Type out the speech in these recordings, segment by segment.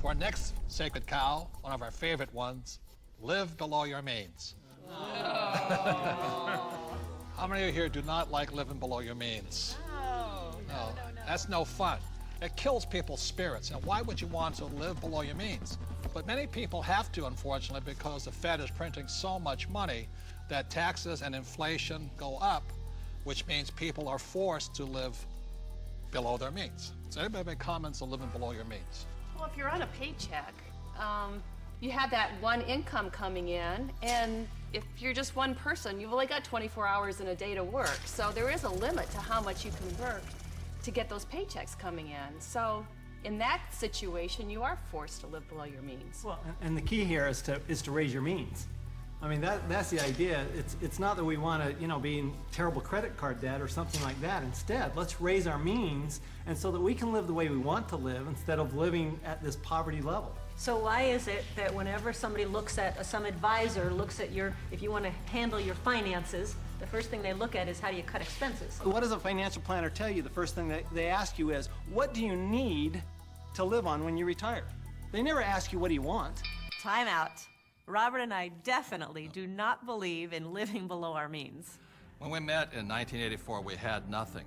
For our next sacred cow, one of our favorite ones, live below your means. How many of you here do not like living below your means? No. That's no fun. It kills people's spirits. And why would you want to live below your means? But many people have to, unfortunately, because the Fed is printing so much money that taxes and inflation go up, which means people are forced to live below their means. So anybody make comments on living below your means? Well, if you're on a paycheck, you have that one income coming in, and if you're just one person, you've only got 24 hours in a day to work. So there is a limit to how much you can work to get those paychecks coming in. So in that situation, you are forced to live below your means. Well, and the key here is to raise your means. I mean, that's the idea. It's not that we want to, be in terrible credit card debt or something like that. Instead, let's raise our means, and so that we can live the way we want to live instead of living at this poverty level. So why is it that whenever somebody looks at, some advisor looks at if you want to handle your finances, the first thing they look at is how do you cut expenses? What does a financial planner tell you? The first thing they ask you is, what do you need to live on when you retire? They never ask you, what do you want? Time out. Robert and I definitely do not believe in living below our means. When we met in 1984, we had nothing.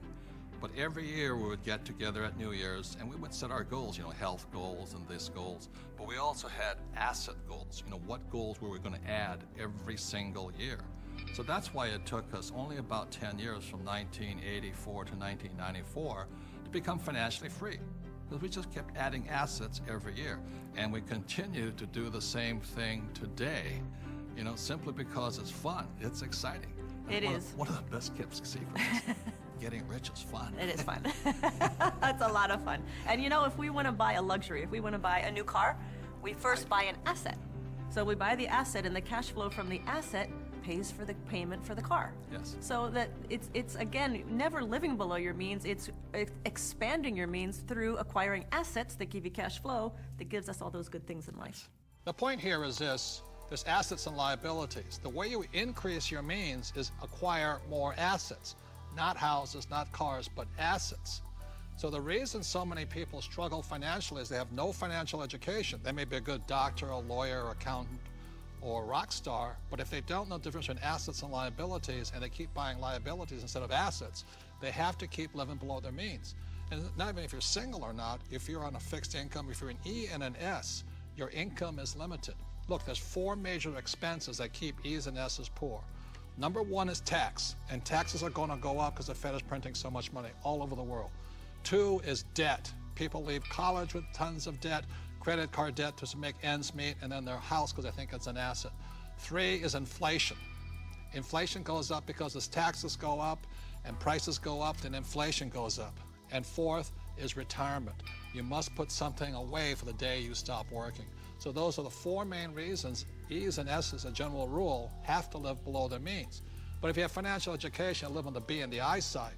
But every year we would get together at New Year's and we would set our goals, health goals and this goals. But we also had asset goals, what goals were we going to add every single year. So that's why it took us only about 10 years from 1984 to 1994 to become financially free. Because we just kept adding assets every year. And we continue to do the same thing today, simply because it's fun. It's exciting. It is. One of the best kept secrets. Getting rich is fun. It is fun. It's a lot of fun. And if we want to buy a luxury, if we want to buy a new car, we first buy an asset. So we buy the asset, and the cash flow from the asset pays for the payment for the car. Yes. So that it's again, never living below your means, it's expanding your means through acquiring assets that give you cash flow that gives us all those good things in life. The point here is this, there's assets and liabilities. The way you increase your means is acquire more assets, not houses, not cars, but assets. So the reason so many people struggle financially is they have no financial education. They may be a good doctor, a lawyer, accountant, or rock star, but if they don't know the difference between assets and liabilities, and they keep buying liabilities instead of assets, they have to keep living below their means. And not even if you're single or not, if you're on a fixed income, if you're an E and an S, your income is limited. Look, there's 4 major expenses that keep E's and S's poor. Number 1 is tax, and taxes are going to go up because the Fed is printing so much money all over the world. 2 is debt. People leave college with tons of debt, credit card debt to make ends meet, and then their house because they think it's an asset. 3 is inflation. Inflation goes up because as taxes go up and prices go up, then inflation goes up. And 4th is retirement. You must put something away for the day you stop working. So those are the 4 main reasons E's and S's, as a general rule, have to live below their means. But if you have financial education and live on the B and the I side,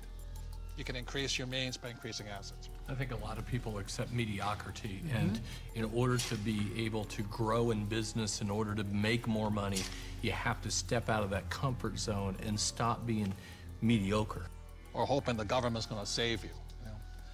you can increase your means by increasing assets. I think a lot of people accept mediocrity, and in order to be able to grow in business, in order to make more money, you have to step out of that comfort zone and stop being mediocre. Or hoping the government's going to save you.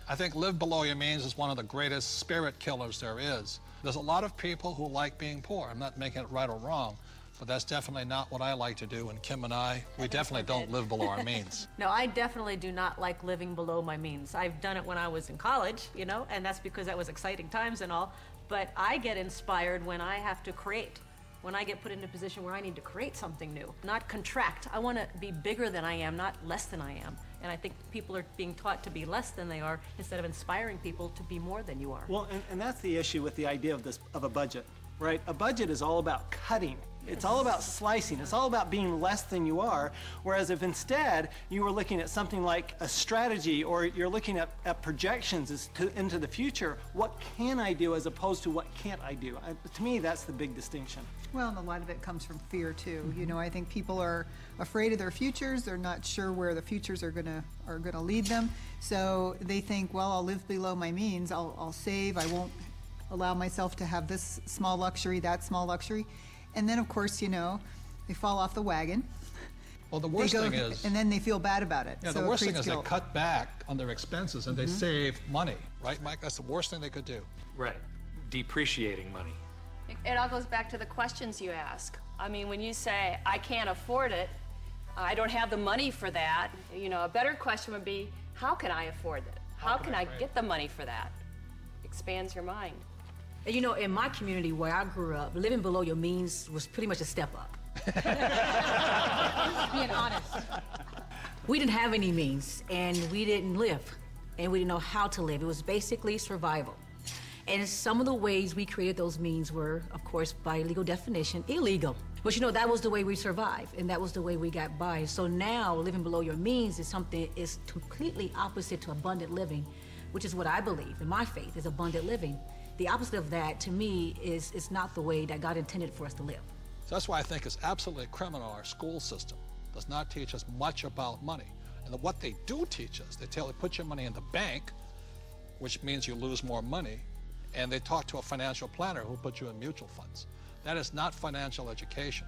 I think live below your means is one of the greatest spirit killers there is. There's a lot of people who like being poor. I'm not making it right or wrong, but that's definitely not what I like to do. And Kim and I, we definitely don't live below our means. No, I definitely do not like living below my means. I've done it when I was in college, and that's because that was exciting times and all. But I get inspired when I have to create, when I get put in a position where I need to create something new, not contract. I want to be bigger than I am, not less than I am. And I think people are being taught to be less than they are instead of inspiring people to be more than you are. Well, and that's the issue with the idea of a budget, right? A budget is all about cutting. It's all about slicing. It's all about being less than you are. Whereas if instead you were looking at something like a strategy, or you're looking at projections into the future, what can I do as opposed to what can't I do? To me, that's the big distinction. Well, and a lot of it comes from fear too. I think people are afraid of their futures. They're not sure where the futures are gonna lead them. So they think, well, I'll live below my means. I'll save. I won't allow myself to have this small luxury, that small luxury. And then, of course, they fall off the wagon. Well, the worst thing is... And then they feel bad about it. Yeah, so the worst thing is they cut back on their expenses and they save money. Right, Mike? That's the worst thing they could do. Right. depreciating money. It all goes back to the questions you ask. I mean, when you say, I can't afford it, I don't have the money for that, you know, a better question would be, how can I afford it? How can I get the money for that? Expands your mind. You know, in my community where I grew up, living below your means was pretty much a step up. Being honest. We didn't have any means, and we didn't live, and we didn't know how to live. It was basically survival. And some of the ways we created those means were, of course, by legal definition, illegal. But you know, that was the way we survived, and that was the way we got by. So now, living below your means is something is completely opposite to abundant living, which is what I believe in my faith is abundant living. The opposite of that, to me, is not the way that God intended for us to live. So that's why I think it's absolutely criminal our school system does not teach us much about money. And what they do teach us, they tell you put your money in the bank, which means you lose more money, and they talk to a financial planner who puts you in mutual funds. That is not financial education.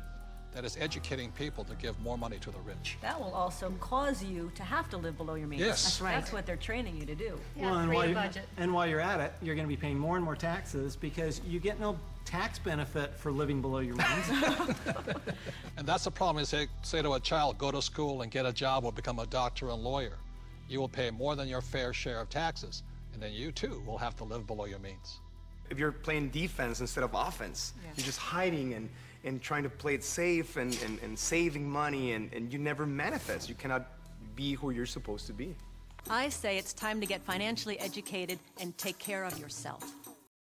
That is educating people to give more money to the rich. That will also cause you to have to live below your means. Yes. That's right. That's what they're training you to do. Yeah, create a budget. And while you're at it, you're going to be paying more and more taxes because you get no tax benefit for living below your means. And that's the problem. Is they say to a child, go to school and get a job or become a doctor and lawyer. You will pay more than your fair share of taxes, and then you too will have to live below your means. If you're playing defense instead of offense, you're just hiding and trying to play it safe and saving money, and you never manifest. You cannot be who you're supposed to be. I say it's time to get financially educated and take care of yourself.